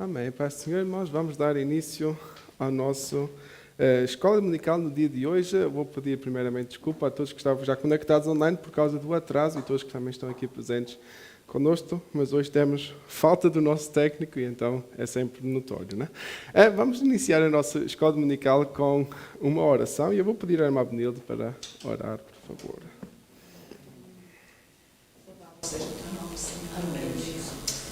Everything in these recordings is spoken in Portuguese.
Amém. Pai Senhor, nós vamos dar início ao nosso escola dominical no dia de hoje. Eu vou pedir primeiramente desculpa a todos que estavam já conectados online por causa do atraso e todos que também estão aqui presentes conosco, mas hoje temos falta do nosso técnico e então é sempre notório, né? Vamos iniciar a nossa escola dominical com uma oração e eu vou pedir à irmã Benilde para orar, por favor. Amém.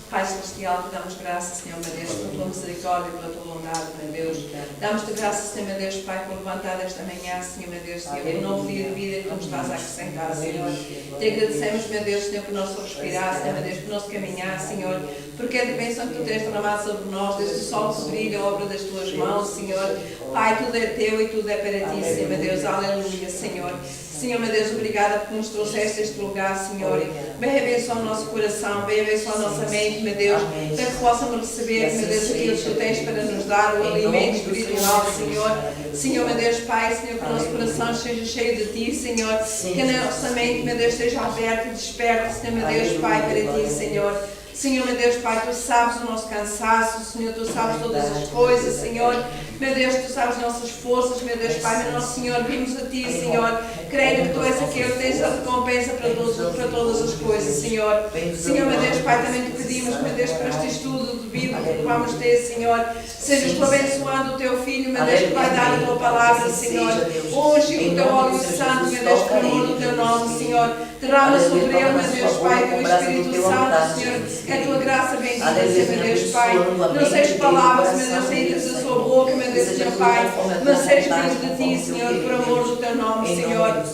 Pai Celestial, te damos graças, Senhor meu Deus, pela tua misericórdia, pela tua bondade, meu Deus. Damos-te graças, Senhor meu Deus, Pai, por levantar esta manhã, Senhor meu Deus, Senhor, por um novo dia de vida que tu nos estás a acrescentar, Senhor. Te agradecemos, meu Deus, Senhor, por nosso respirar, Senhor meu Deus, por nosso caminhar, Senhor, porque é de bênção que tu tens derramado sobre nós, desde o sol que brilha, a obra das tuas mãos, Senhor. Pai, tudo é teu e tudo é para ti, Senhor meu Deus, aleluia, Senhor. Senhor, meu Deus, obrigada por nos trouxeste a este lugar, Senhor. Bem abençoa o nosso coração, bem abençoa a nossa mente, meu Deus, para que possamos receber, meu Deus, aquilo que tu tens para nos dar, o alimento espiritual, Senhor. Senhor, meu Deus, Pai, Senhor, que o nosso coração esteja cheio de Ti, Senhor. Que a nossa mente, meu Deus, esteja aberta e desperta, Senhor, meu Deus, Pai, para Ti, Senhor. Senhor, meu Deus, Pai, Tu sabes o nosso cansaço, Senhor, Tu sabes todas as coisas, Senhor. Meu Deus, Tu sabes as nossas forças, meu Deus, Pai, meu nosso Senhor, vimos a Ti, Senhor, crendo que Tu és aquele que tens a recompensa para todas as coisas, Senhor. Senhor, meu Deus, Pai, também Te pedimos, meu Deus, para este estudo de Bíblia que vamos ter, Senhor, sejas Tu abençoando o Teu Filho, meu Deus, que vai dar a Tua palavra, Senhor. Hoje o Teu óleo santo, meu Deus, por amor do Teu nome, Senhor, derrama sobre Ele, meu Deus, Pai, o Teu Espírito Santo, Senhor, é a Tua graça bendita, Senhor, meu Deus, Pai. Não sejam palavras, meu Deus, saídas da Sua boca, meu Deus, Senhor, Pai, mas seja vindo de Ti, Senhor, por amor do Teu nome, Senhor.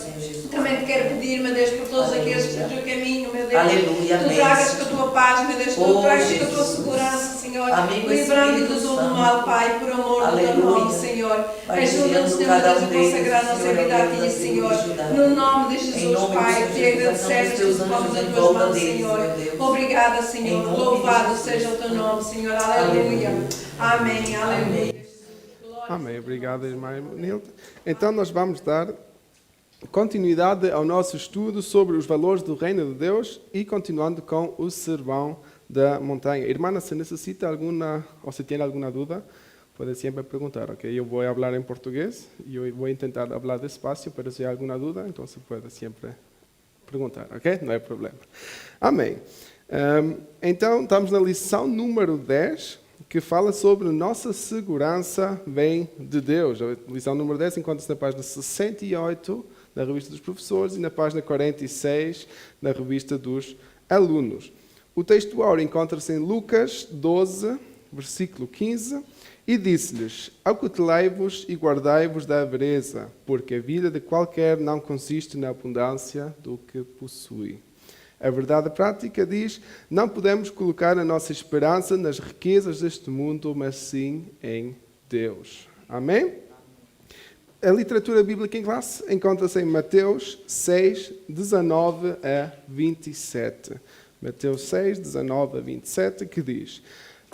Também te quero pedir, meu Deus, por todos aqueles que estão no teu caminho, meu Deus. Aleluia, Tu tragas com a tua paz, meu Deus, tu tragas com a tua segurança, Senhor. Livrando de todo o mal, Pai, por amor do Teu nome, Senhor. Ajuda-nos, Senhor, meu Deus, a consagrar a nossa vida a Ti, Senhor. No nome de Jesus, Pai, te agradecemos que tu tomas as tuas mãos, Senhor. Obrigada, Senhor. Louvado seja o Teu nome, Senhor. Aleluia. Amém. Aleluia. Amém. Obrigado, irmã Benilde. Então nós vamos dar continuidade ao nosso estudo sobre os valores do Reino de Deus e continuando com o Sermão da Montanha. Irmã, se necessita alguma, ou se tem alguma dúvida, pode sempre perguntar, ok? Eu vou falar em português e eu vou tentar falar despacio, pero se há alguma dúvida, então você pode sempre perguntar, ok? Não é problema. Amém. Então, estamos na lição número 10, que fala sobre nossa segurança vem de Deus. A lição número 10 encontra-se na página 68 na revista dos professores e na página 46 na revista dos alunos. O texto áureo encontra-se em Lucas 12, versículo 15, e disse-lhes: Acautelai-vos e guardai-vos da avareza, porque a vida de qualquer não consiste na abundância do que possui. A verdade prática diz: não podemos colocar a nossa esperança nas riquezas deste mundo, mas sim em Deus. Amém? A literatura bíblica em classe encontra-se em Mateus 6, 19 a 27. Mateus 6, 19 a 27, que diz: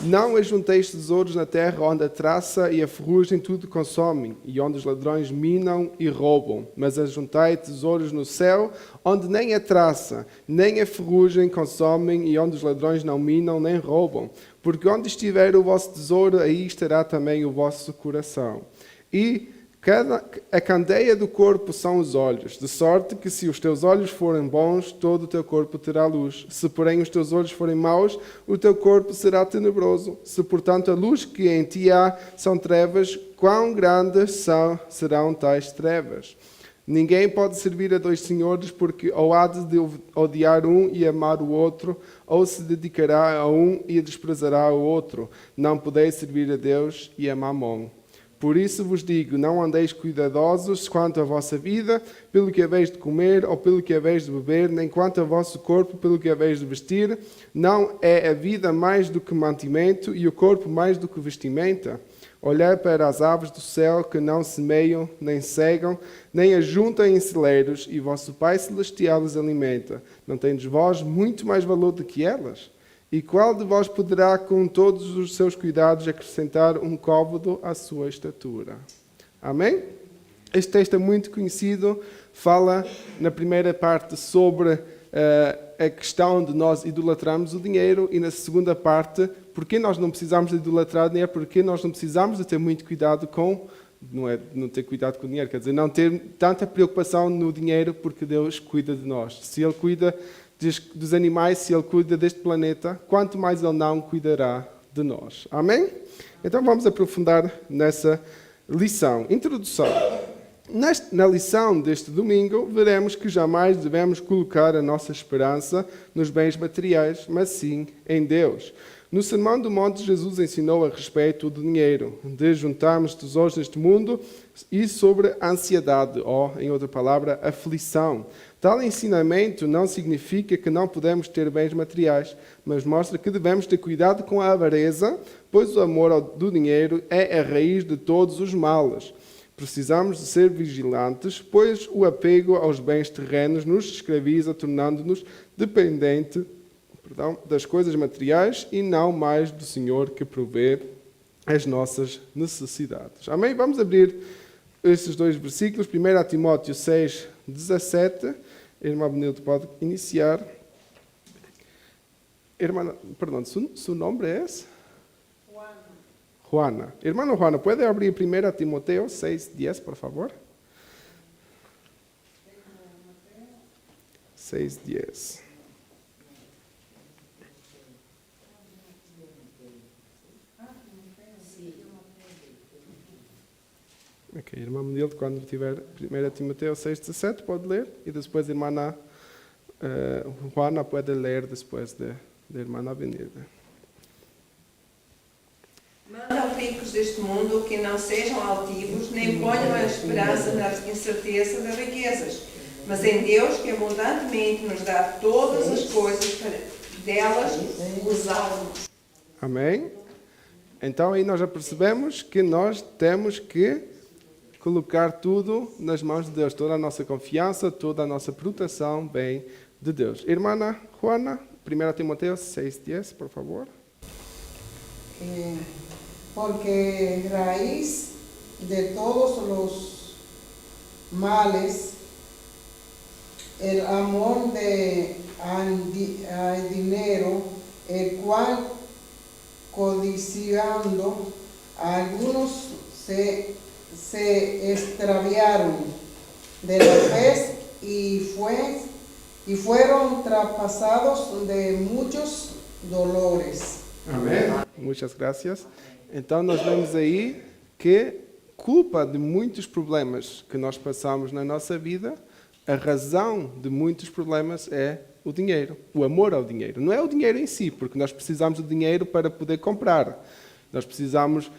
Não ajunteis tesouros na terra, onde a traça e a ferrugem tudo consomem, e onde os ladrões minam e roubam. Mas ajuntai tesouros no céu, onde nem a traça, nem a ferrugem consomem, e onde os ladrões não minam nem roubam. Porque onde estiver o vosso tesouro, aí estará também o vosso coração. E a candeia do corpo são os olhos, de sorte que se os teus olhos forem bons, todo o teu corpo terá luz. Se, porém, os teus olhos forem maus, o teu corpo será tenebroso. Se, portanto, a luz que em ti há são trevas, quão grandes serão tais trevas? Ninguém pode servir a dois senhores, porque ou há de odiar um e amar o outro, ou se dedicará a um e desprezará o outro. Não podeis servir a Deus e a Mamon. Por isso vos digo, não andeis cuidadosos quanto à vossa vida, pelo que haveis de comer ou pelo que haveis de beber, nem quanto ao vosso corpo, pelo que haveis de vestir. Não é a vida mais do que mantimento e o corpo mais do que vestimenta? Olhai para as aves do céu, que não semeiam, nem cegam, nem ajuntam em celeiros, e vosso Pai Celestial as alimenta. Não tendes vós muito mais valor do que elas? E qual de vós poderá, com todos os seus cuidados, acrescentar um côvado à sua estatura? Amém? Este texto é muito conhecido, fala na primeira parte sobre a questão de nós idolatrarmos o dinheiro e na segunda parte Porquê nós não precisamos de idolatrar dinheiro? Porque nós não precisamos de ter muito cuidado com, não é não ter cuidado com o dinheiro, quer dizer, não ter tanta preocupação no dinheiro, porque Deus cuida de nós. Se Ele cuida dos animais, se Ele cuida deste planeta, quanto mais Ele não cuidará de nós. Amém? Então vamos aprofundar nessa lição. Introdução. Na lição deste domingo, veremos que jamais devemos colocar a nossa esperança nos bens materiais, mas sim em Deus. No Sermão do Monte, Jesus ensinou a respeito do dinheiro, de juntarmos tesouros neste mundo e sobre a ansiedade, ou, em outra palavra, aflição. Tal ensinamento não significa que não podemos ter bens materiais, mas mostra que devemos ter cuidado com a avareza, pois o amor do dinheiro é a raiz de todos os males. Precisamos de ser vigilantes, pois o apego aos bens terrenos nos escraviza, tornando-nos dependentes das coisas materiais e não mais do Senhor que provê as nossas necessidades. Amém? Vamos abrir esses dois versículos. 1 Timóteo 6, 17. A irmã Benilde pode iniciar. Hermana, perdão, su nome é esse? Juana. Hermano Juana, ¿puede abrir 1 Timoteo 6:10, por favor? 6:10. Ok, irmã Menilde, quando tiver 1 Timoteo 6:17, pode ler. E depois a irmã Juana pode ler depois da irmã Benilde. Manda aos ricos deste mundo que não sejam altivos, nem ponham a esperança na incerteza das riquezas, mas em Deus que abundantemente nos dá todas as coisas para delas usarmos. Amém? Então aí nós já percebemos que nós temos que colocar tudo nas mãos de Deus, toda a nossa confiança, toda a nossa proteção vem de Deus. Irmã Juana, 1 Timoteo 6:10, por favor. Porque raíz de todos los males, el amor al dinero, el cual codiciando algunos se extraviaron de la fe y fueron traspasados de muchos dolores. Amém. Muitas graças. Então nós vemos aí que culpa de muitos problemas que nós passamos na nossa vida, a razão de muitos problemas é o dinheiro, o amor ao dinheiro. Não é o dinheiro em si, porque nós precisamos do dinheiro para poder comprar. Nós precisamos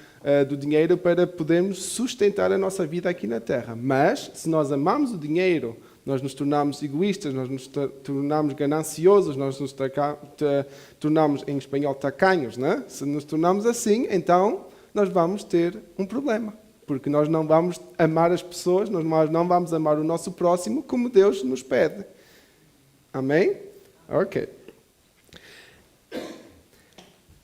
do dinheiro para podermos sustentar a nossa vida aqui na Terra. Mas, se nós amamos o dinheiro, nós nos tornamos egoístas, nós nos tornamos gananciosos, nós nos tornamos, em espanhol, tacanhos, né? Se nos tornamos assim, então nós vamos ter um problema. Porque nós não vamos amar as pessoas, nós não vamos amar o nosso próximo como Deus nos pede. Amém? Ok.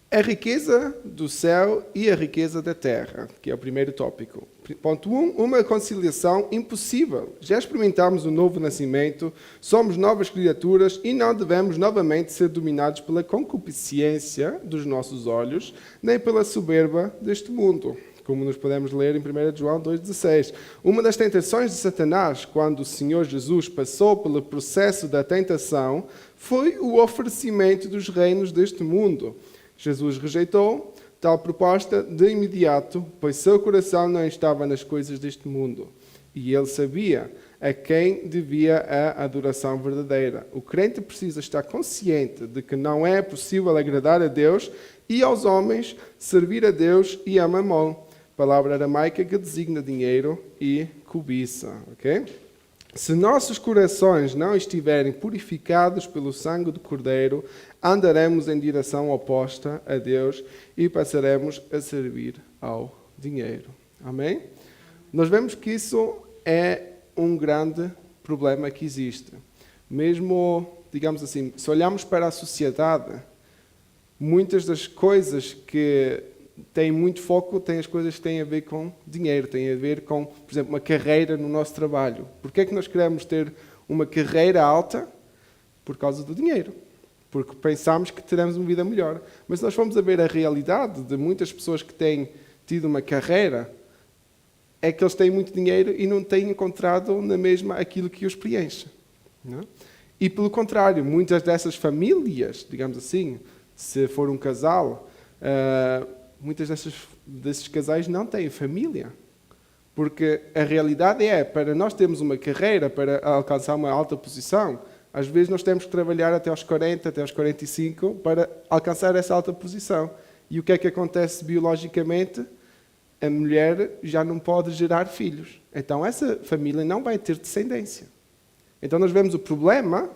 A riqueza do céu e a riqueza da terra, que é o primeiro tópico. Ponto 1, uma conciliação impossível. Já experimentámos o novo nascimento, somos novas criaturas e não devemos novamente ser dominados pela concupiscência dos nossos olhos, nem pela soberba deste mundo, como nos podemos ler em 1 João 2,16. Uma das tentações de Satanás, quando o Senhor Jesus passou pelo processo da tentação, foi o oferecimento dos reinos deste mundo. Jesus rejeitou tal proposta de imediato, pois seu coração não estava nas coisas deste mundo. E ele sabia a quem devia a adoração verdadeira. O crente precisa estar consciente de que não é possível agradar a Deus e aos homens, servir a Deus e a mamon, palavra aramaica que designa dinheiro e cobiça. Okay? Se nossos corações não estiverem purificados pelo sangue do Cordeiro, andaremos em direção oposta a Deus e passaremos a servir ao dinheiro. Amém? Nós vemos que isso é um grande problema que existe. Mesmo, digamos assim, se olharmos para a sociedade, muitas das coisas que têm muito foco têm as coisas que têm a ver com dinheiro, têm a ver com, por exemplo, uma carreira no nosso trabalho. Por que é que nós queremos ter uma carreira alta? Por causa do dinheiro. porque pensamos que teremos uma vida melhor. Mas se nós formos a ver a realidade de muitas pessoas que têm tido uma carreira, é que eles têm muito dinheiro e não têm encontrado na mesma aquilo que os preenche. Não é? E pelo contrário, muitas dessas famílias, digamos assim, se for um casal, muitas desses casais não têm família. Porque a realidade é, para nós termos uma carreira, para alcançar uma alta posição, às vezes nós temos que trabalhar até aos 40, até aos 45, para alcançar essa alta posição. E o que é que acontece biologicamente? A mulher já não pode gerar filhos. Então essa família não vai ter descendência. Então nós vemos o problema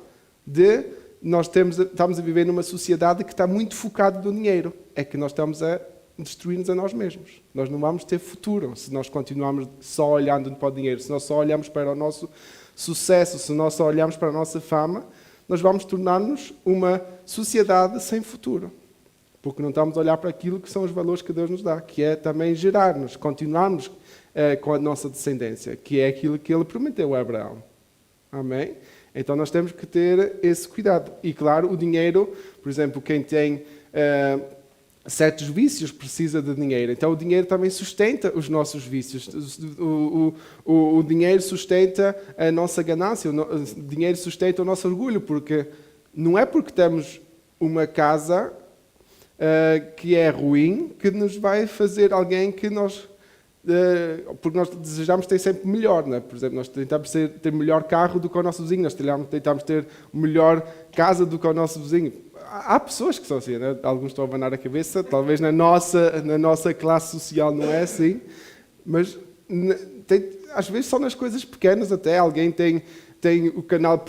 de nós estamos a viver numa sociedade que está muito focada no dinheiro. É que nós estamos a destruir-nos a nós mesmos. Nós não vamos ter futuro se nós continuarmos só olhando para o dinheiro, se nós só olhamos para o nosso sucesso, se nós só olhamos para a nossa fama, nós vamos tornar-nos uma sociedade sem futuro. Porque não estamos a olhar para aquilo que são os valores que Deus nos dá, que é também gerar-nos, continuarmos com a nossa descendência, que é aquilo que Ele prometeu a Abraão. Amém? Então nós temos que ter esse cuidado. E claro, o dinheiro, por exemplo, quem tem certos vícios precisa de dinheiro. Então o dinheiro também sustenta os nossos vícios. O dinheiro sustenta a nossa ganância, o dinheiro sustenta o nosso orgulho, porque não é porque temos uma casa que é ruim que nos vai fazer alguém que nós... porque nós desejamos ter sempre melhor, não é? Por exemplo, nós tentamos ter melhor carro do que o nosso vizinho, nós tentamos ter melhor casa do que o nosso vizinho. Há pessoas que são assim, né? Alguns estão a abanar a cabeça, talvez na nossa classe social não é assim, mas às vezes só nas coisas pequenas até. Alguém tem o canal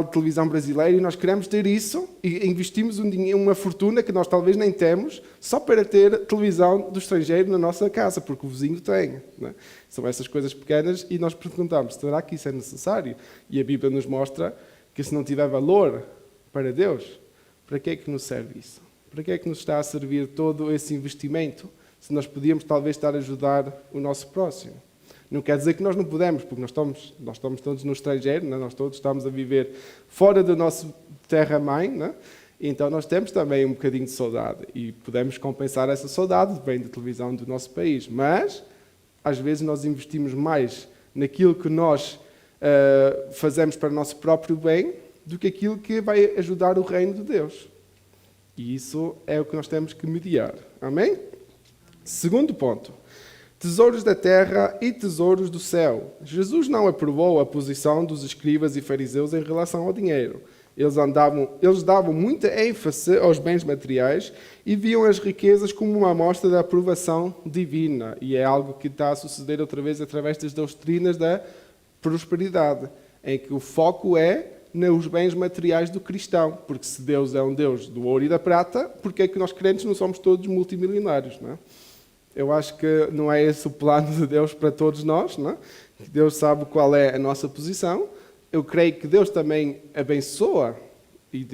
de televisão brasileiro e nós queremos ter isso e investimos uma fortuna que nós talvez nem temos só para ter televisão do estrangeiro na nossa casa, porque o vizinho tem. Né? São essas coisas pequenas e nós perguntamos, será que isso é necessário? E a Bíblia nos mostra que se não tiver valor para Deus, para que é que nos serve isso? Para que é que nos está a servir todo esse investimento se nós podíamos talvez estar a ajudar o nosso próximo? Não quer dizer que nós não podemos, porque nós estamos todos no estrangeiro, né? Nós todos estamos a viver fora da nossa terra-mãe, né? Então nós temos também um bocadinho de saudade e podemos compensar essa saudade, vem da televisão do nosso país, mas às vezes nós investimos mais naquilo que nós fazemos para o nosso próprio bem do que aquilo que vai ajudar o reino de Deus. E isso é o que nós temos que mediar. Amém? Segundo ponto. Tesouros da terra e tesouros do céu. Jesus não aprovou a posição dos escribas e fariseus em relação ao dinheiro. Eles davam muita ênfase aos bens materiais e viam as riquezas como uma amostra da aprovação divina. E é algo que está a suceder outra vez através das doutrinas da prosperidade, em que o foco é nos bens materiais do cristão. Porque se Deus é um Deus do ouro e da prata, por que é que nós crentes não somos todos multimilionários, não é? Eu acho que não é esse o plano de Deus para todos nós, não é? Deus sabe qual é a nossa posição. Eu creio que Deus também abençoa, e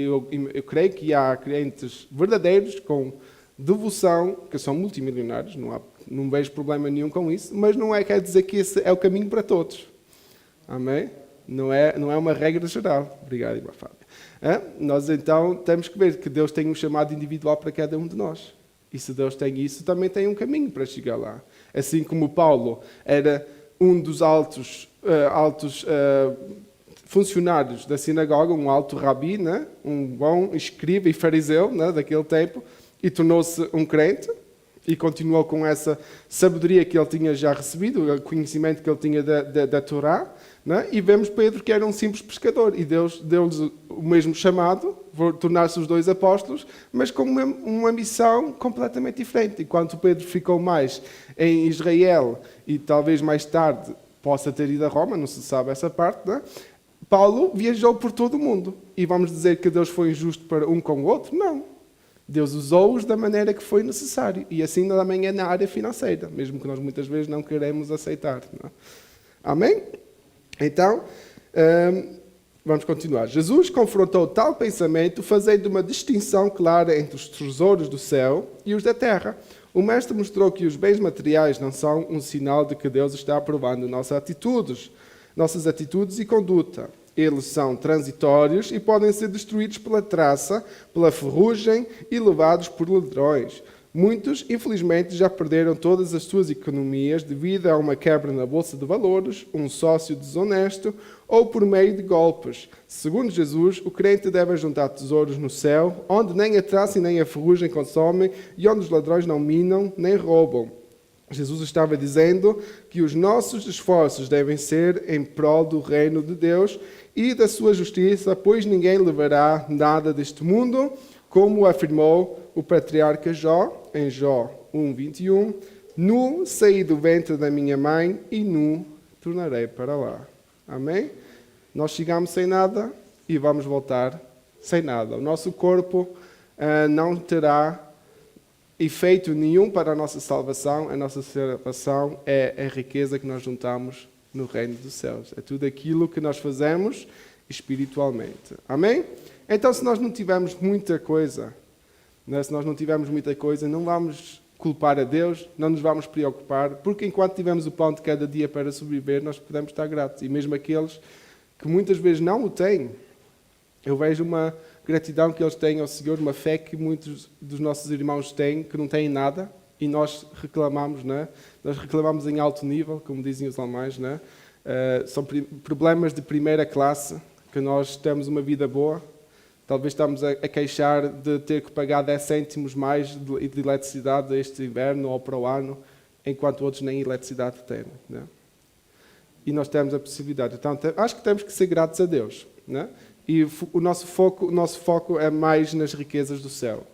eu creio que há crentes verdadeiros com devoção, que são multimilionários, não vejo problema nenhum com isso, mas não quer dizer que esse é o caminho para todos. Amém? Não é uma regra geral. Obrigado, irmã Fábia. Nós então temos que ver que Deus tem um chamado individual para cada um de nós. E se Deus tem isso, também tem um caminho para chegar lá. Assim como Paulo era um dos altos funcionários da sinagoga, um alto rabi, né? Um bom escriba e fariseu, né? Daquele tempo, e tornou-se um crente, e continuou com essa sabedoria que ele tinha já recebido, o conhecimento que ele tinha da Torá, né? E vemos Pedro que era um simples pescador, e Deus deu-lhes o mesmo chamado, tornar-se os dois apóstolos, mas com uma missão completamente diferente. Enquanto Pedro ficou mais em Israel, e talvez mais tarde possa ter ido a Roma, não se sabe essa parte, né? Paulo viajou por todo o mundo. E vamos dizer que Deus foi injusto para um com o outro? Não. Deus usou-os da maneira que foi necessário. E assim também é na área financeira, mesmo que nós muitas vezes não queremos aceitar. Não? Amém? Então, vamos continuar. Jesus confrontou tal pensamento, fazendo uma distinção clara entre os tesouros do céu e os da terra. O Mestre mostrou que os bens materiais não são um sinal de que Deus está aprovando nossas atitudes e conduta. Eles são transitórios e podem ser destruídos pela traça, pela ferrugem e levados por ladrões. Muitos, infelizmente, já perderam todas as suas economias devido a uma quebra na bolsa de valores, um sócio desonesto ou por meio de golpes. Segundo Jesus, o crente deve juntar tesouros no céu, onde nem a traça e nem a ferrugem consomem e onde os ladrões não minam nem roubam. Jesus estava dizendo que os nossos esforços devem ser em prol do reino de Deus e da sua justiça, pois ninguém levará nada deste mundo, como afirmou o patriarca Jó, em Jó 1:21, nu saí do ventre da minha mãe e nu tornarei para lá. Amém? Nós chegamos sem nada e vamos voltar sem nada. O nosso corpo não terá efeito nenhum para a nossa salvação. A nossa salvação é a riqueza que nós juntamos no reino dos céus. É tudo aquilo que nós fazemos espiritualmente. Amém? Então, se nós não tivermos muita coisa, não vamos culpar a Deus, não nos vamos preocupar, porque enquanto tivermos o pão de cada dia para sobreviver, nós podemos estar gratos. E mesmo aqueles que muitas vezes não o têm, eu vejo uma gratidão que eles têm ao Senhor, uma fé que muitos dos nossos irmãos têm, que não têm nada, e nós reclamamos, né? Nós reclamamos em alto nível, como dizem os alemães, né? São problemas de primeira classe, que nós temos uma vida boa. Talvez estamos a queixar de ter que pagar 10 cêntimos mais de eletricidade este inverno ou para o ano, enquanto outros nem eletricidade têm. Né? E nós temos a possibilidade. Então, acho que temos que ser gratos a Deus. Né? E o nosso foco é mais nas riquezas do céu.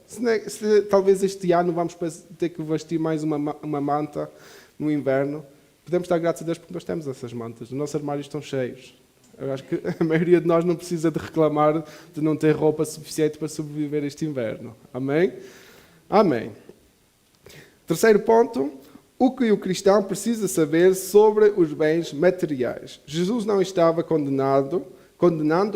Talvez este ano vamos ter que vestir mais uma manta no inverno. Podemos estar gratos a Deus porque nós temos essas mantas. Os nossos armários estão cheios. Eu acho que a maioria de nós não precisa de reclamar de não ter roupa suficiente para sobreviver este inverno. Amém? Amém. Terceiro ponto, o que o cristão precisa saber sobre os bens materiais. Jesus não estava condenando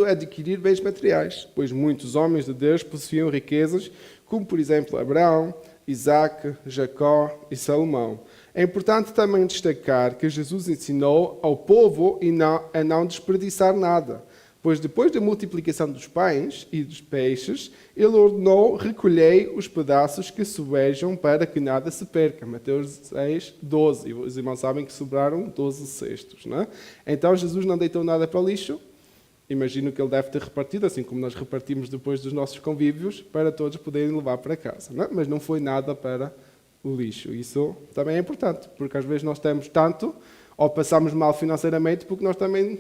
a adquirir bens materiais, pois muitos homens de Deus possuíam riquezas, como por exemplo Abraão, Isaac, Jacó e Salomão. É importante também destacar que Jesus ensinou ao povo a não desperdiçar nada, pois depois da multiplicação dos pães e dos peixes, ele ordenou: recolhei os pedaços que sobejam para que nada se perca. Mateus 6:12. E os irmãos sabem que sobraram 12 cestos. Não é? Então Jesus não deitou nada para o lixo. Imagino que ele deve ter repartido, assim como nós repartimos depois dos nossos convívios, para todos poderem levar para casa. Não é? Mas não foi nada para o lixo. Isso também é importante, porque às vezes nós temos tanto, ou passamos mal financeiramente, porque nós também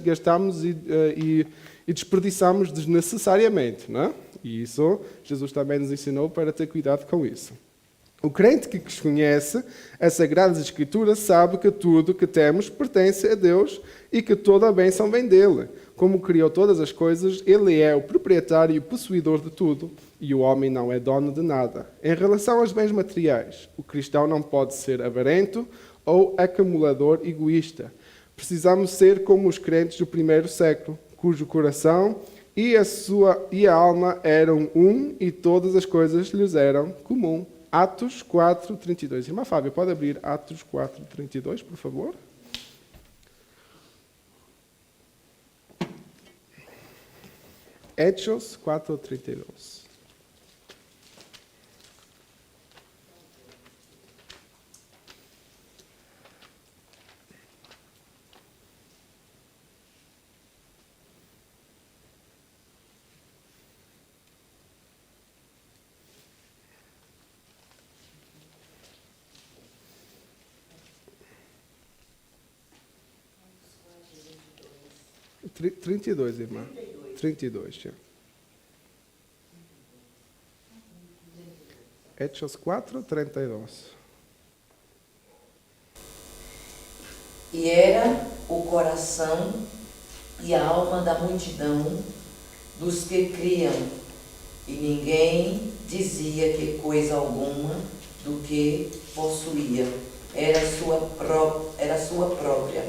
gastamos e desperdiçamos desnecessariamente. Não é? E isso Jesus também nos ensinou para ter cuidado com isso. O crente que conhece as Sagradas Escrituras sabe que tudo que temos pertence a Deus e que toda a bênção vem dele. Como criou todas as coisas, ele é o proprietário e o possuidor de tudo, e o homem não é dono de nada. Em relação aos bens materiais, o cristão não pode ser avarento ou acumulador egoísta. Precisamos ser como os crentes do primeiro século, cujo coração e a alma eram um e todas as coisas lhes eram comum. Atos 4:32. Irmã Fábia, pode abrir Atos 4:32, por favor? Hechos 4:32. Trinta 32, irmã. 32, sim. Hechos 4:32. E era o coração e a alma da multidão dos que criam, e ninguém dizia que coisa alguma do que possuía era sua própria,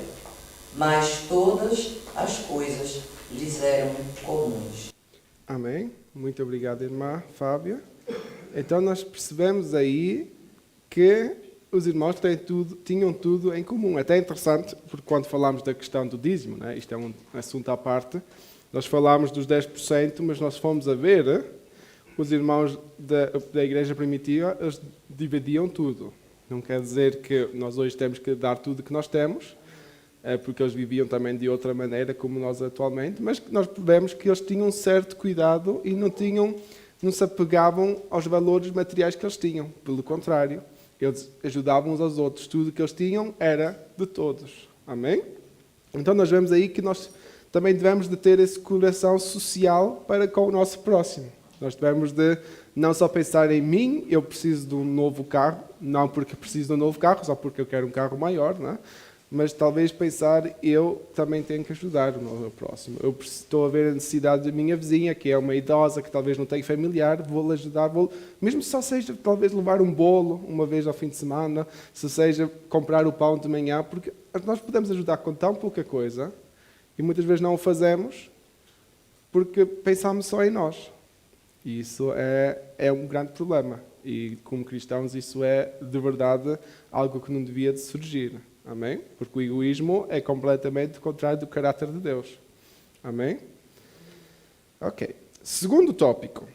mas todas as coisas lhes eram comuns. Amém. Muito obrigado, irmã Fábia. Então nós percebemos aí que os irmãos tinham tudo em comum. Até interessante, porque quando falámos da questão do dízimo, né, isto é um assunto à parte, nós falámos dos 10%, mas nós fomos a ver, os irmãos da igreja primitiva, eles dividiam tudo. Não quer dizer que nós hoje temos que dar tudo que nós temos, porque eles viviam também de outra maneira como nós atualmente, mas nós vemos que eles tinham um certo cuidado e não se apegavam aos valores materiais que eles tinham. Pelo contrário, eles ajudavam uns aos outros. Tudo que eles tinham era de todos. Amém? Então nós vemos aí que nós também devemos de ter esse coração social para com o nosso próximo. Nós devemos de não só pensar em mim, eu preciso de um novo carro, não porque preciso de um novo carro, só porque eu quero um carro maior, não é? Mas talvez pensar, eu também tenho que ajudar o meu próximo. Eu estou a ver a necessidade da minha vizinha, que é uma idosa, que talvez não tenha familiar, vou-lhe ajudar, mesmo só seja talvez levar um bolo uma vez ao fim de semana, se seja comprar o pão de manhã, porque nós podemos ajudar com tão pouca coisa, e muitas vezes não o fazemos, porque pensamos só em nós. E isso é um grande problema. E como cristãos isso é, de verdade, algo que não devia de surgir. Amém? Porque o egoísmo é completamente contrário do caráter de Deus. Amém? Ok. Segundo tópico.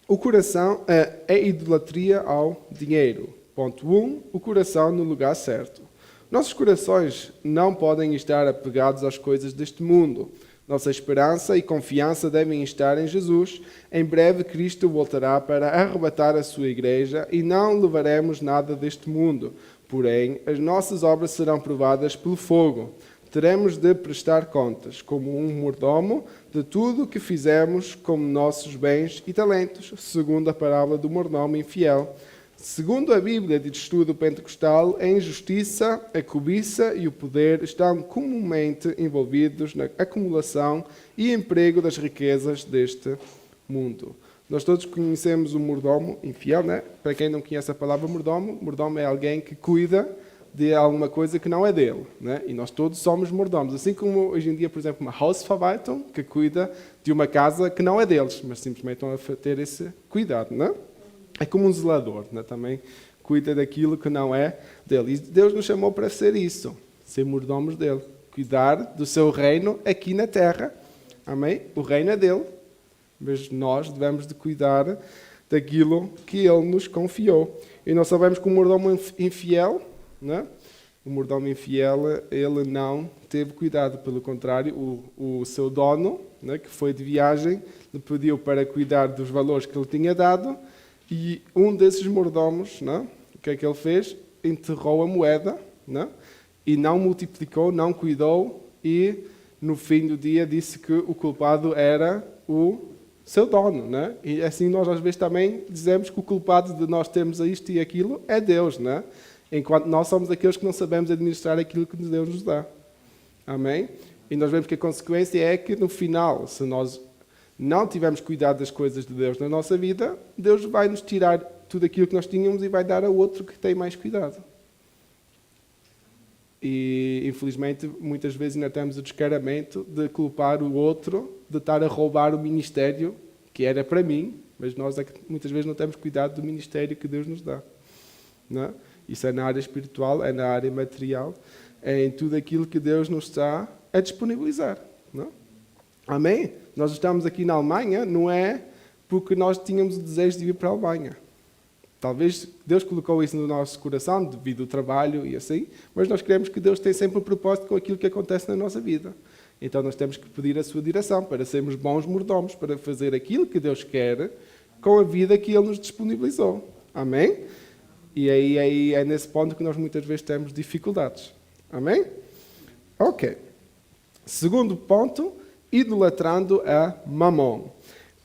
O coração é idolatria ao dinheiro. Ponto 1. O coração no lugar certo. Nossos corações não podem estar apegados às coisas deste mundo. Nossa esperança e confiança devem estar em Jesus. Em breve Cristo voltará para arrebatar a sua igreja e não levaremos nada deste mundo. Porém, as nossas obras serão provadas pelo fogo. Teremos de prestar contas, como um mordomo, de tudo o que fizemos com nossos bens e talentos, segundo a parábola do mordomo infiel. Segundo a Bíblia de Estudo Pentecostal, a injustiça, a cobiça e o poder estão comumente envolvidos na acumulação e emprego das riquezas deste mundo. Nós todos conhecemos o mordomo infiel, né? Para quem não conhece a palavra mordomo é alguém que cuida de alguma coisa que não é dele, né? E nós todos somos mordomos. Assim como hoje em dia, por exemplo, uma Hausverwaltung, que cuida de uma casa que não é deles, mas simplesmente estão a ter esse cuidado, né? É como um zelador, né? Também cuida daquilo que não é dele. E Deus nos chamou para ser isso, ser mordomos dele, cuidar do seu reino aqui na terra. Amém? O reino é dele, mas nós devemos de cuidar daquilo que ele nos confiou. E nós sabemos que o mordomo infiel, né? O mordomo infiel, ele não teve cuidado, pelo contrário, o seu dono, né, que foi de viagem, lhe pediu para cuidar dos valores que ele tinha dado. E um desses mordomos, né, o que é que ele fez? Enterrou a moeda, né, e não multiplicou, não cuidou, e no fim do dia disse que o culpado era o seu dono. Né? E assim nós às vezes também dizemos que o culpado de nós termos isto e aquilo é Deus, né? Enquanto nós somos aqueles que não sabemos administrar aquilo que Deus nos dá. Amém? E nós vemos que a consequência é que no final, se nós não tivermos cuidado das coisas de Deus na nossa vida, Deus vai nos tirar tudo aquilo que nós tínhamos e vai dar a outro que tem mais cuidado. E, infelizmente, muitas vezes ainda temos o descaramento de culpar o outro, de estar a roubar o ministério que era para mim, mas nós é que muitas vezes não temos cuidado do ministério que Deus nos dá. Não é? Isso é na área espiritual, é na área material, é em tudo aquilo que Deus nos está a disponibilizar. Não é? Amém? Nós estamos aqui na Alemanha, não é porque nós tínhamos o desejo de vir para a Alemanha. Talvez Deus colocou isso no nosso coração devido ao trabalho e assim, mas nós queremos que Deus tenha sempre um propósito com aquilo que acontece na nossa vida. Então nós temos que pedir a sua direção para sermos bons mordomos, para fazer aquilo que Deus quer com a vida que Ele nos disponibilizou. Amém? E aí é nesse ponto que nós muitas vezes temos dificuldades. Amém? Ok. Segundo ponto, idolatrando a Mamon.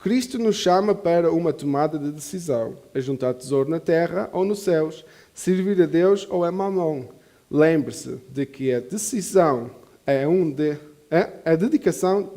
Cristo nos chama para uma tomada de decisão, a juntar tesouro na terra ou nos céus, servir a Deus ou a Mamon. Lembre-se de que a decisão a dedicação,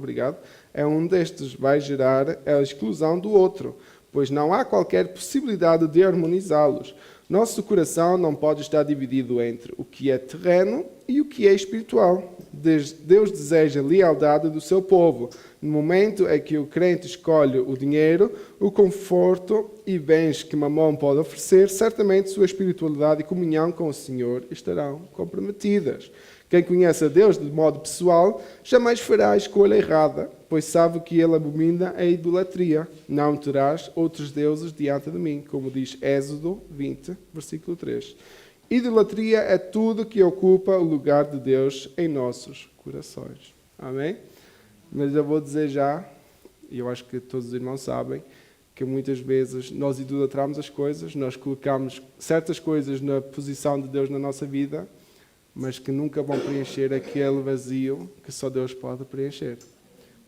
é um destes, vai gerar a exclusão do outro, pois não há qualquer possibilidade de harmonizá-los. Nosso coração não pode estar dividido entre o que é terreno e o que é espiritual. Deus deseja a lealdade do seu povo, No momento em que o crente escolhe o dinheiro, o conforto e bens que Mamon pode oferecer, certamente sua espiritualidade e comunhão com o Senhor estarão comprometidas. Quem conhece a Deus de modo pessoal jamais fará a escolha errada, pois sabe que ele abomina a idolatria. Não terás outros deuses diante de mim, como diz Êxodo 20, versículo 3. Idolatria é tudo que ocupa o lugar de Deus em nossos corações. Amém? Mas eu vou dizer já, e eu acho que todos os irmãos sabem, que muitas vezes nós idolatramos as coisas, nós colocamos certas coisas na posição de Deus na nossa vida, mas que nunca vão preencher aquele vazio que só Deus pode preencher.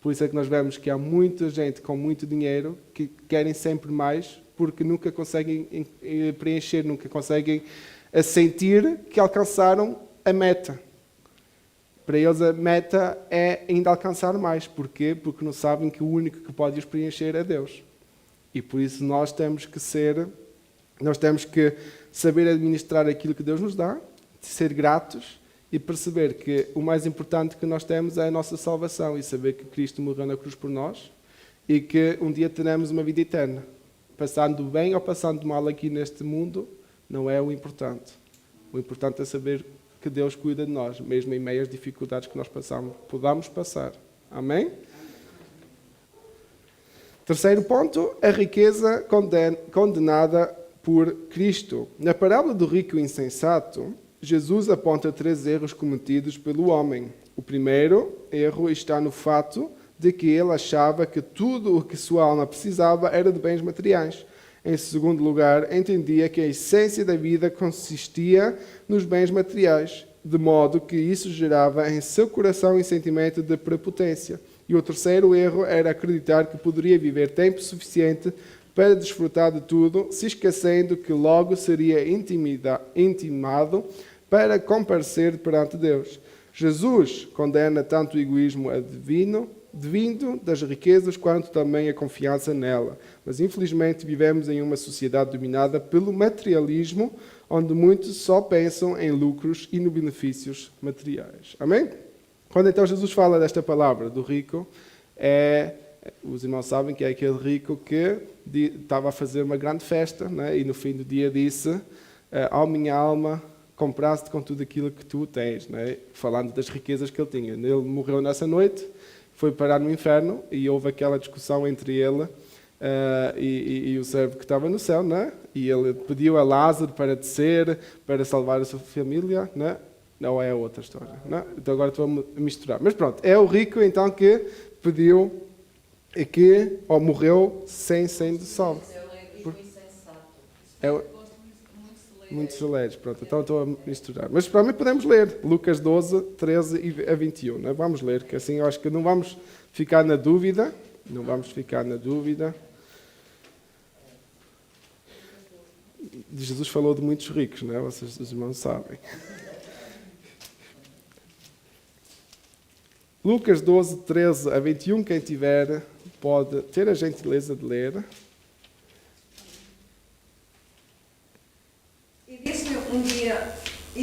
Por isso é que nós vemos que há muita gente com muito dinheiro que querem sempre mais, porque nunca conseguem preencher, nunca conseguem sentir que alcançaram a meta. Para eles a meta é ainda alcançar mais. Porquê? Porque não sabem que o único que pode os preencher é Deus. E por isso nós temos que saber administrar aquilo que Deus nos dá, ser gratos e perceber que o mais importante que nós temos é a nossa salvação e saber que Cristo morreu na cruz por nós e que um dia teremos uma vida eterna. Passando bem ou passando mal aqui neste mundo não é o importante. O importante é saber que Deus cuida de nós, mesmo em meio às dificuldades que nós podamos passar. Amém? Terceiro ponto, a riqueza condenada por Cristo. Na parábola do rico insensato, Jesus aponta 3 erros cometidos pelo homem. O primeiro erro está no fato de que ele achava que tudo o que sua alma precisava era de bens materiais. Em segundo lugar, entendia que a essência da vida consistia nos bens materiais, de modo que isso gerava em seu coração um sentimento de prepotência. E o terceiro erro era acreditar que poderia viver tempo suficiente para desfrutar de tudo, se esquecendo que logo seria intimado para comparecer perante Deus. Jesus condena tanto o egoísmo advindo das riquezas quanto também a confiança nela. Mas infelizmente vivemos em uma sociedade dominada pelo materialismo, onde muitos só pensam em lucros e nos benefícios materiais. Amém? Quando então Jesus fala desta palavra do rico, os irmãos sabem que é aquele rico que estava a fazer uma grande festa, né? E no fim do dia disse, ó minha alma, compraste com tudo aquilo que tu tens, né? Falando das riquezas que ele tinha. Ele morreu nessa noite, foi parar no inferno e houve aquela discussão entre ele e o servo que estava no céu, né? E ele pediu a Lázaro para descer, para salvar a sua família, né? Não é outra história, né? Então agora estou a misturar. Mas pronto, é o rico então que pediu morreu sem salvo. Muitos celeres, pronto, então estou a misturar. Mas para mim podemos ler Lucas 12, 13 a 21. Né? Vamos ler, que assim eu acho que não vamos ficar na dúvida. Não vamos ficar na dúvida. Jesus falou de muitos ricos, né? Vocês, os irmãos, sabem. Lucas 12, 13 a 21, quem tiver, pode ter a gentileza de ler. E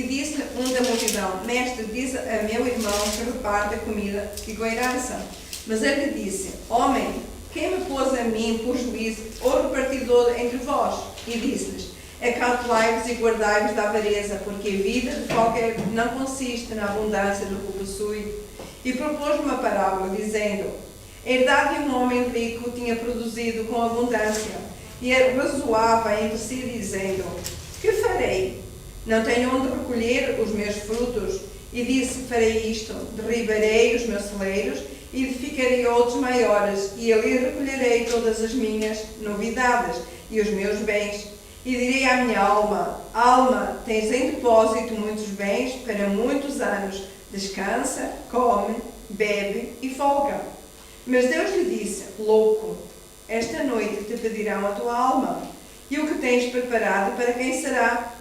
disse-lhe um da multidão, mestre, diz a meu irmão que reparte a comida que com a herança. Mas ele lhe disse, homem, quem me pôs a mim por juiz ou repartidor entre vós? E disse-lhes, acautelai-vos e guardai-vos da avareza, porque a vida de qualquer não consiste na abundância do que possui. E propôs-lhe uma parábola, dizendo, a herdade de um homem rico tinha produzido com abundância, e razoava entre si, dizendo, que farei? Não tenho onde recolher os meus frutos. E disse, farei isto, derribarei os meus celeiros, e edificarei outros maiores, e ali recolherei todas as minhas novidades e os meus bens. E direi à minha alma, alma, tens em depósito muitos bens para muitos anos, descansa, come, bebe e folga. Mas Deus lhe disse, louco, esta noite te pedirão a tua alma, e o que tens preparado para quem será?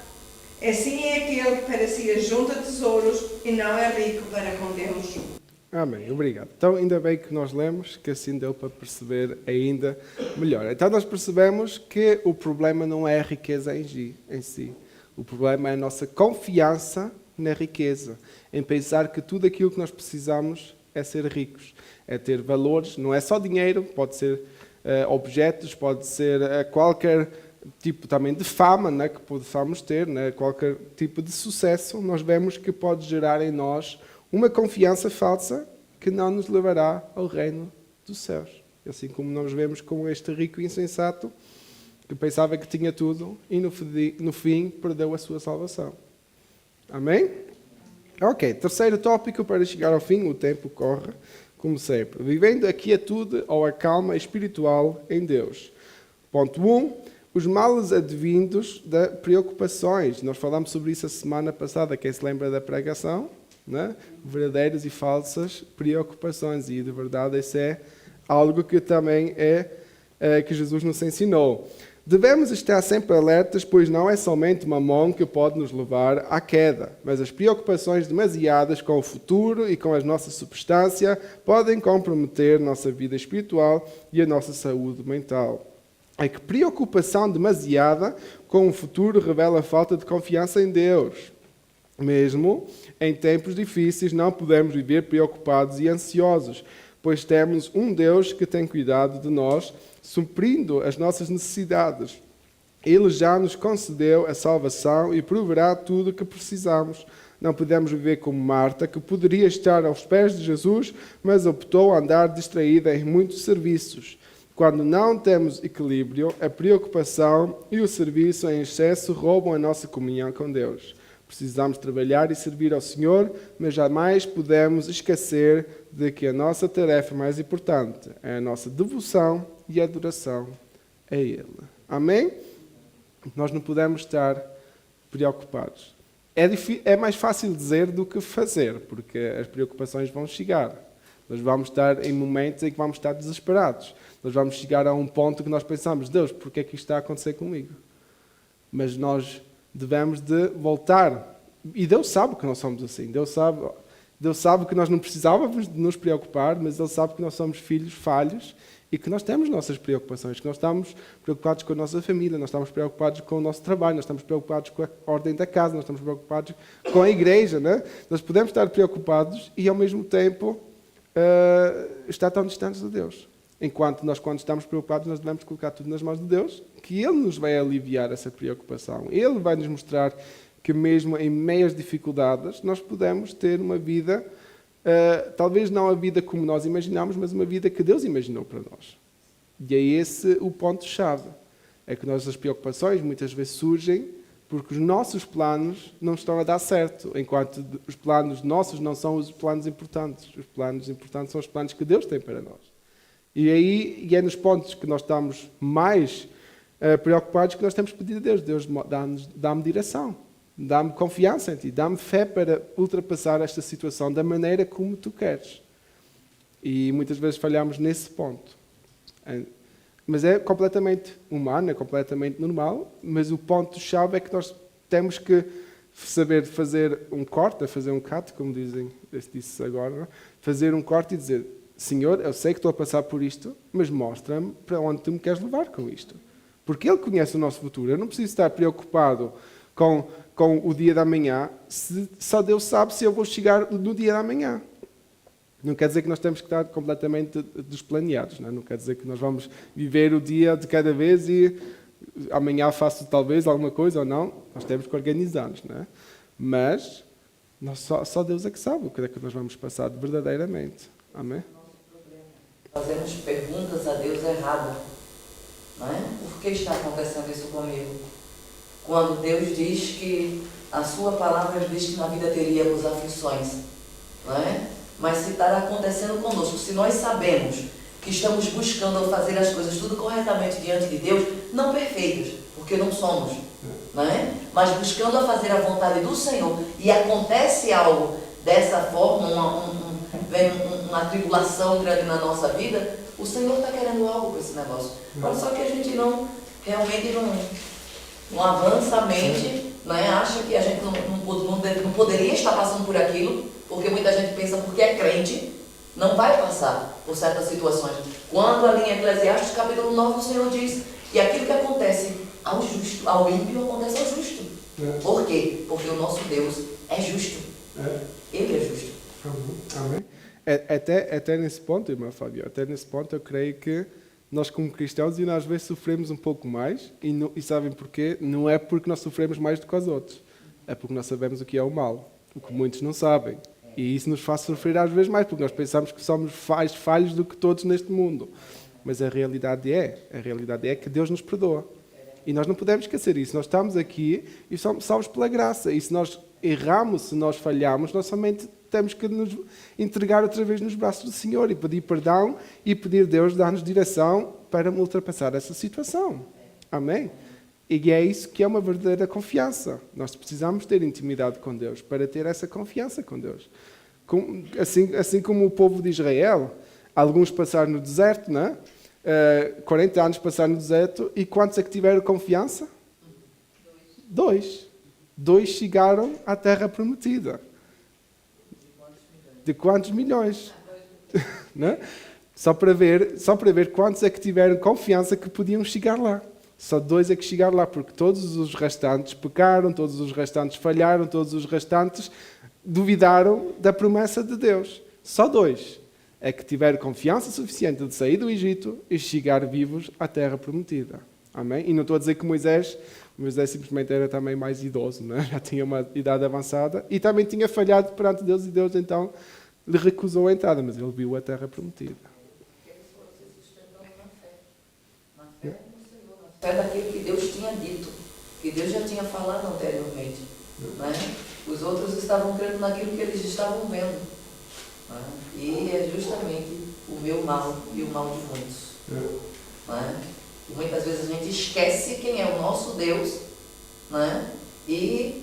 Assim é aquele que para si ajunta tesouros e não é rico para com Deus. Amém, obrigado. Então, ainda bem que nós lemos, que assim deu para perceber ainda melhor. Então, nós percebemos que o problema não é a riqueza em si. O problema é a nossa confiança na riqueza, em pensar que tudo aquilo que nós precisamos é ser ricos, é ter valores, não é só dinheiro, pode ser objetos, pode ser qualquer tipo também de fama, né, que possamos ter, né, qualquer tipo de sucesso, nós vemos que pode gerar em nós uma confiança falsa que não nos levará ao reino dos céus. Assim como nós vemos com este rico insensato que pensava que tinha tudo e no fim perdeu a sua salvação. Amém? Ok, terceiro tópico para chegar ao fim, o tempo corre, como sempre. Vivendo a quietude ou a calma espiritual em Deus. Ponto 1. Os males advindos de preocupações. Nós falamos sobre isso a semana passada, quem se lembra da pregação? Né? Verdadeiras e falsas preocupações. E de verdade isso é algo que também que Jesus nos ensinou. Devemos estar sempre alertas, pois não é somente Mamon que pode nos levar à queda, mas as preocupações demasiadas com o futuro e com a nossa substância podem comprometer nossa vida espiritual e a nossa saúde mental. É que preocupação demasiada com o futuro revela falta de confiança em Deus. Mesmo em tempos difíceis, não podemos viver preocupados e ansiosos, pois temos um Deus que tem cuidado de nós, suprindo as nossas necessidades. Ele já nos concedeu a salvação e proverá tudo o que precisamos. Não podemos viver como Marta, que poderia estar aos pés de Jesus, mas optou a andar distraída em muitos serviços. Quando não temos equilíbrio, a preocupação e o serviço em excesso roubam a nossa comunhão com Deus. Precisamos trabalhar e servir ao Senhor, mas jamais podemos esquecer de que a nossa tarefa mais importante é a nossa devoção e adoração a Ele. Amém? Nós não podemos estar preocupados. É mais fácil dizer do que fazer, porque as preocupações vão chegar. Nós vamos estar em momentos em que vamos estar desesperados. Nós vamos chegar a um ponto que nós pensamos, Deus, por que é que isto está a acontecer comigo? Mas nós devemos de voltar. E Deus sabe que nós somos assim. Deus sabe que nós não precisávamos de nos preocupar, mas Ele sabe que nós somos filhos falhos e que nós temos nossas preocupações, que nós estamos preocupados com a nossa família, nós estamos preocupados com o nosso trabalho, nós estamos preocupados com a ordem da casa, nós estamos preocupados com a igreja. Né? Nós podemos estar preocupados e, ao mesmo tempo, estar tão distantes de Deus. Enquanto nós, quando estamos preocupados, nós devemos colocar tudo nas mãos de Deus, que Ele nos vai aliviar essa preocupação. Ele vai nos mostrar que mesmo em meias dificuldades, nós podemos ter uma vida, talvez não a vida como nós imaginamos, mas uma vida que Deus imaginou para nós. E é esse o ponto-chave. É que nossas preocupações muitas vezes surgem porque os nossos planos não estão a dar certo, enquanto os planos nossos não são os planos importantes. Os planos importantes são os planos que Deus tem para nós. E é nos pontos que nós estamos mais preocupados que nós temos pedido a Deus. Deus dá-me direção, dá-me confiança em Ti, dá-me fé para ultrapassar esta situação da maneira como Tu queres. E muitas vezes falhamos nesse ponto. Mas é completamente humano, é completamente normal, mas o ponto-chave é que nós temos que saber fazer um corte, fazer um cut, como disse agora, fazer um corte e dizer, Senhor, eu sei que estou a passar por isto, mas mostra-me para onde Tu me queres levar com isto. Porque Ele conhece o nosso futuro. Eu não preciso estar preocupado com o dia da manhã, se só Deus sabe se eu vou chegar no dia da manhã. Não quer dizer que nós temos que estar completamente desplaneados. Não quer dizer que nós vamos viver o dia de cada vez e amanhã faço talvez alguma coisa ou não. Nós temos que organizar-nos. Não é? Mas só Deus é que sabe o que é que nós vamos passar verdadeiramente. Amém? Fazemos perguntas a Deus erradas, não é? Por que está acontecendo isso comigo? Quando Deus diz que a sua palavra diz que na vida teríamos aflições, não é? Mas se está acontecendo conosco, se nós sabemos que estamos buscando fazer as coisas tudo corretamente diante de Deus, não perfeitos, porque não somos, não é? Mas buscando a fazer a vontade do Senhor, e acontece algo dessa forma, vem uma tribulação grande na nossa vida, o Senhor está querendo algo com esse negócio. Mas só que a gente realmente não avança a mente, né? Acha que a gente não poderia estar passando por aquilo, porque muita gente pensa, porque é crente, não vai passar por certas situações. Quando ali em Eclesiastes, capítulo 9, o Senhor diz que aquilo que acontece ao justo, ao ímpio, acontece ao justo. Por quê? Porque o nosso Deus é justo. Ele é justo. Amém. Até nesse ponto, irmã Fábio, até nesse ponto eu creio que nós como cristãos e às vezes sofremos um pouco mais e sabem porquê? Não é porque nós sofremos mais do que os outros, é porque nós sabemos o que é o mal, o que muitos não sabem. E isso nos faz sofrer às vezes mais, porque nós pensamos que somos mais falhos do que todos neste mundo. Mas a realidade é que Deus nos perdoa. E nós não podemos esquecer isso. Nós estamos aqui e somos salvos pela graça. E se nós erramos, se nós falhamos, nós somente temos que nos entregar outra vez nos braços do Senhor e pedir perdão e pedir a Deus dar-nos direção para ultrapassar essa situação. Amém? E é isso que é uma verdadeira confiança. Nós precisamos ter intimidade com Deus para ter essa confiança com Deus. Assim como o povo de Israel, alguns passaram no deserto, não é? 40 anos passaram no deserto, e quantos é que tiveram confiança? 2. 2 chegaram à terra prometida. De quantos milhões? Não é? Só para ver quantos é que tiveram confiança que podiam chegar lá. Só 2 é que chegaram lá, porque todos os restantes pecaram, todos os restantes falharam, todos os restantes duvidaram da promessa de Deus. Só 2 é que tiveram confiança suficiente de sair do Egito e chegar vivos à terra prometida. Amém? E não estou a dizer que Moisés simplesmente era também mais idoso, não é? Já tinha uma idade avançada e também tinha falhado perante Deus, e Deus então lhe recusou a entrada, mas ele viu a terra prometida. Fé daquilo que Deus tinha dito, que Deus já tinha falado anteriormente. Né? Os outros estavam crendo naquilo que eles estavam vendo. Né? E é justamente o meu mal e o mal de muitos. Né? E muitas vezes a gente esquece quem é o nosso Deus, né? E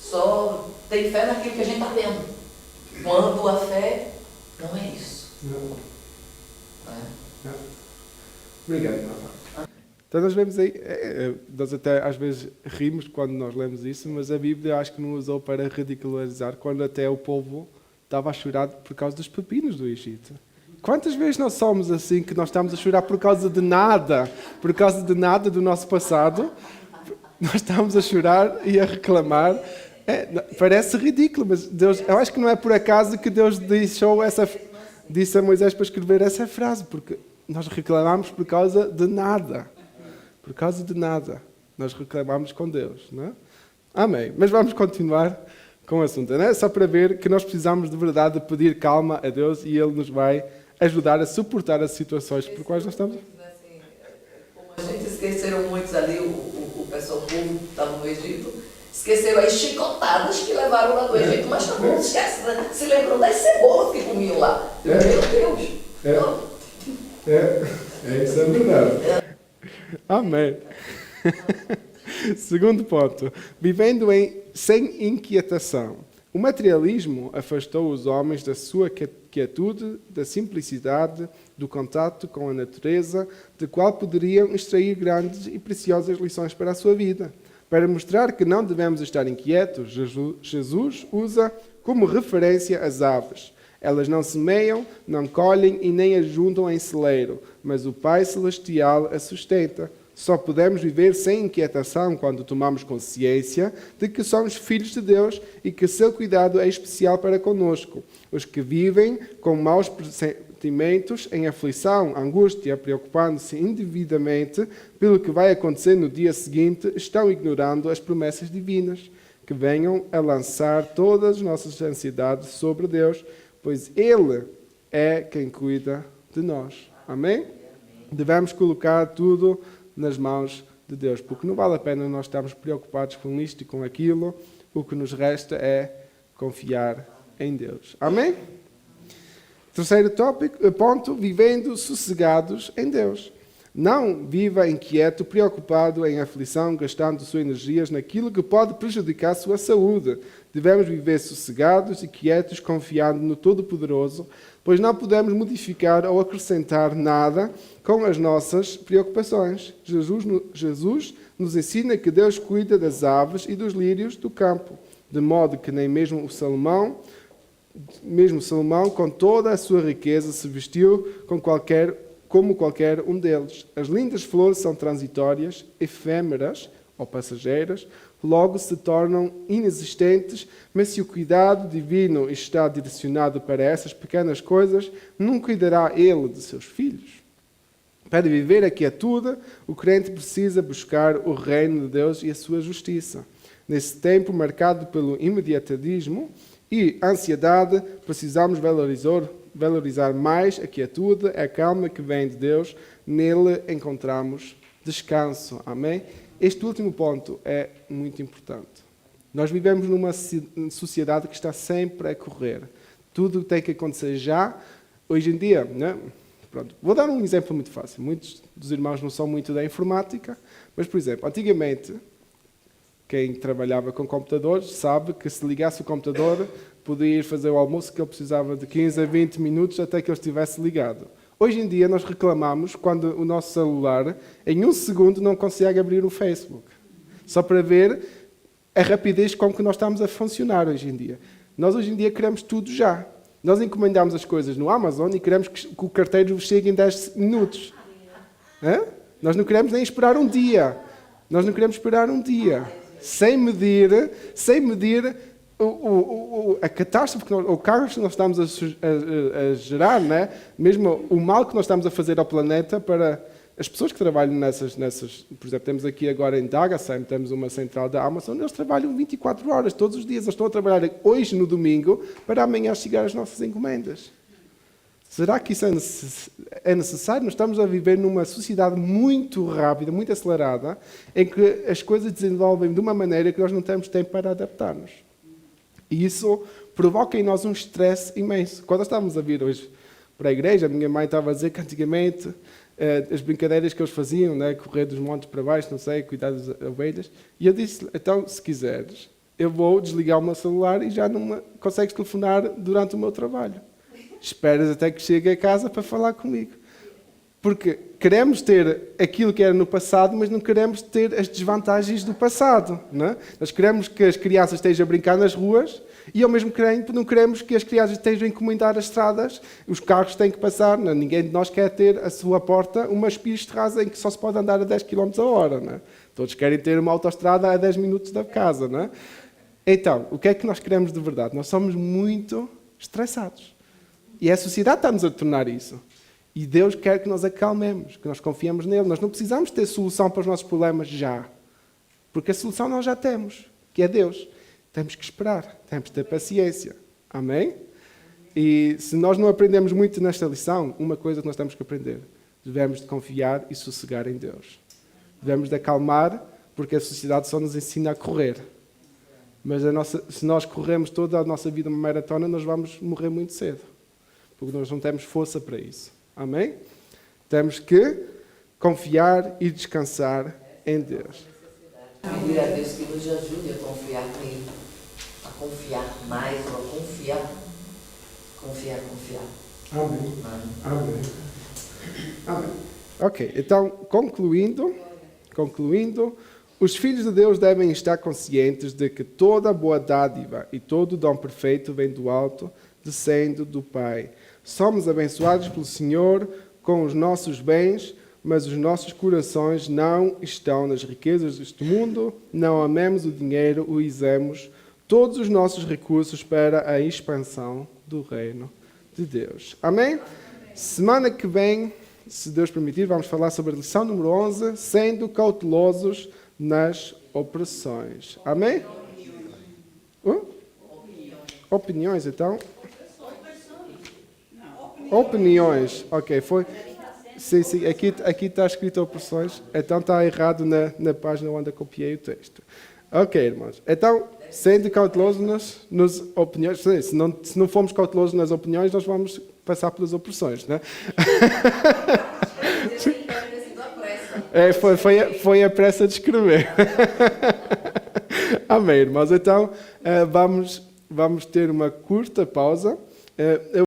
só tem fé naquilo que a gente está vendo. Quando a fé não é isso. Né? Obrigado, irmã. Então nós vemos aí, nós até às vezes rimos quando nós lemos isso, mas a Bíblia acho que não usou para ridicularizar, quando até o povo estava a chorar por causa dos pepinos do Egito. Quantas vezes nós somos assim, que nós estamos a chorar por causa de nada do nosso passado? Nós estamos a chorar e a reclamar. Parece ridículo, mas Deus, eu acho que não é por acaso que Deus disse a Moisés para escrever essa frase, porque nós reclamamos por causa de nada. Por causa de nada, nós reclamamos com Deus, não é? Amém. Mas vamos continuar com o assunto, não é? Só para ver que nós precisamos de verdade de pedir calma a Deus e Ele nos vai ajudar a suportar as situações por quais nós estamos. Como a gente esqueceram muitos ali, o pessoal povo que estava no Egito, esqueceram as chicotadas que levaram lá do Egito, mas também não esquece, né? Se lembrou das cebolas que comiam lá. Meu Deus! Isso é verdade. Amém. Segundo ponto, vivendo sem inquietação. O materialismo afastou os homens da sua quietude, da simplicidade, do contato com a natureza, de qual poderiam extrair grandes e preciosas lições para a sua vida. Para mostrar que não devemos estar inquietos, Jesus usa como referência as aves. Elas não semeiam, não colhem e nem ajuntam em celeiro, mas o Pai Celestial as sustenta. Só podemos viver sem inquietação quando tomamos consciência de que somos filhos de Deus e que seu cuidado é especial para conosco. Os que vivem com maus sentimentos, em aflição, angústia, preocupando-se indevidamente pelo que vai acontecer no dia seguinte, estão ignorando as promessas divinas, que venham a lançar todas as nossas ansiedades sobre Deus, pois Ele é quem cuida de nós. Amém? Devemos colocar tudo nas mãos de Deus, porque não vale a pena nós estarmos preocupados com isto e com aquilo. O que nos resta é confiar em Deus. Amém? Terceiro ponto, vivendo sossegados em Deus. Não viva inquieto, preocupado, em aflição, gastando suas energias naquilo que pode prejudicar a sua saúde. Devemos viver sossegados e quietos, confiando no Todo-Poderoso, pois não podemos modificar ou acrescentar nada com as nossas preocupações. Jesus nos ensina que Deus cuida das aves e dos lírios do campo, de modo que nem mesmo Salomão, com toda a sua riqueza, se vestiu como qualquer um deles. As lindas flores são transitórias, efêmeras ou passageiras, logo se tornam inexistentes, mas se o cuidado divino está direcionado para essas pequenas coisas, não cuidará ele de seus filhos? Para viver a quietude, o crente precisa buscar o reino de Deus e a sua justiça. Nesse tempo marcado pelo imediatismo e ansiedade, precisamos valorizar mais a quietude, a calma que vem de Deus. Nele encontramos descanso. Amém? Este último ponto é muito importante. Nós vivemos numa sociedade que está sempre a correr. Tudo tem que acontecer já. Hoje em dia, né? Pronto. Vou dar um exemplo muito fácil. Muitos dos irmãos não são muito da informática, mas, por exemplo, antigamente, quem trabalhava com computadores sabe que se ligasse o computador, podia ir fazer o almoço que ele precisava de 15 a 20 minutos até que ele estivesse ligado. Hoje em dia, nós reclamamos quando o nosso celular, em um segundo, não consegue abrir o Facebook. Só para ver a rapidez com que nós estamos a funcionar hoje em dia. Nós, hoje em dia, queremos tudo já. Nós encomendamos as coisas no Amazon e queremos que o carteiro chegue em 10 minutos. Hã? Nós não queremos nem esperar um dia. Nós não queremos esperar um dia. Sem medir a catástrofe, o caos que nós estamos a gerar, né? Mesmo o mal que nós estamos a fazer ao planeta para as pessoas que trabalham nessas, por exemplo, temos aqui agora em Dagasheim, temos uma central da Amazon, eles trabalham 24 horas, todos os dias. Eles estão a trabalhar hoje no domingo para amanhã chegar as nossas encomendas. Será que isso é necessário? Nós estamos a viver numa sociedade muito rápida, muito acelerada, em que as coisas desenvolvem de uma maneira que nós não temos tempo para adaptar-nos. E isso provoca em nós um estresse imenso. Quando nós estávamos a vir hoje para a igreja, a minha mãe estava a dizer que antigamente as brincadeiras que eles faziam, né, correr dos montes para baixo, não sei, cuidar das ovelhas, e eu disse, então, se quiseres, eu vou desligar o meu celular e já não consegues telefonar durante o meu trabalho. Esperas até que chegue a casa para falar comigo. Porque queremos ter aquilo que era no passado, mas não queremos ter as desvantagens do passado. Não é? Nós queremos que as crianças estejam a brincar nas ruas e, ao mesmo tempo, não queremos que as crianças estejam a encomendar as estradas. Os carros têm que passar. Não é? Ninguém de nós quer ter à sua porta umas pistas em que só se pode andar a 10 km a hora. Não é? Todos querem ter uma autoestrada a 10 minutos da casa. Não é? Então, o que é que nós queremos de verdade? Nós somos muito estressados. E a sociedade está-nos a tornar isso. E Deus quer que nós acalmemos, que nós confiemos nele. Nós não precisamos ter solução para os nossos problemas já. Porque a solução nós já temos, que é Deus. Temos que esperar, temos que ter paciência. Amém? E se nós não aprendemos muito nesta lição, uma coisa que nós temos que aprender. Devemos de confiar e sossegar em Deus. Devemos de acalmar, porque a sociedade só nos ensina a correr. Mas se nós corremos toda a nossa vida uma maratona, nós vamos morrer muito cedo. Porque nós não temos força para isso. Amém? Temos que confiar e descansar em Deus. Pedir a Deus que nos ajude a confiar nele. A confiar mais, ou a confiar. Confiar. Amém. Amém. Amém. Ok, então, concluindo, os filhos de Deus devem estar conscientes de que toda boa dádiva e todo dom perfeito vem do alto, descendo do Pai. Somos abençoados pelo Senhor com os nossos bens, mas os nossos corações não estão nas riquezas deste mundo, não amemos o dinheiro, o usemos todos os nossos recursos para a expansão do reino de Deus. Amém? Semana que vem, se Deus permitir, vamos falar sobre a lição número 11, sendo cautelosos nas opressões. Amém? Opiniões, então? Opiniões, ok, foi. Sim, aqui está escrito opressões, então está errado na página onde eu copiei o texto. Ok, irmãos, então, sendo cautelosos nas opiniões, se não formos cautelosos nas opiniões, nós vamos passar pelas opressões, né? Foi a pressa de escrever. Amém, irmãos, então vamos ter uma curta pausa.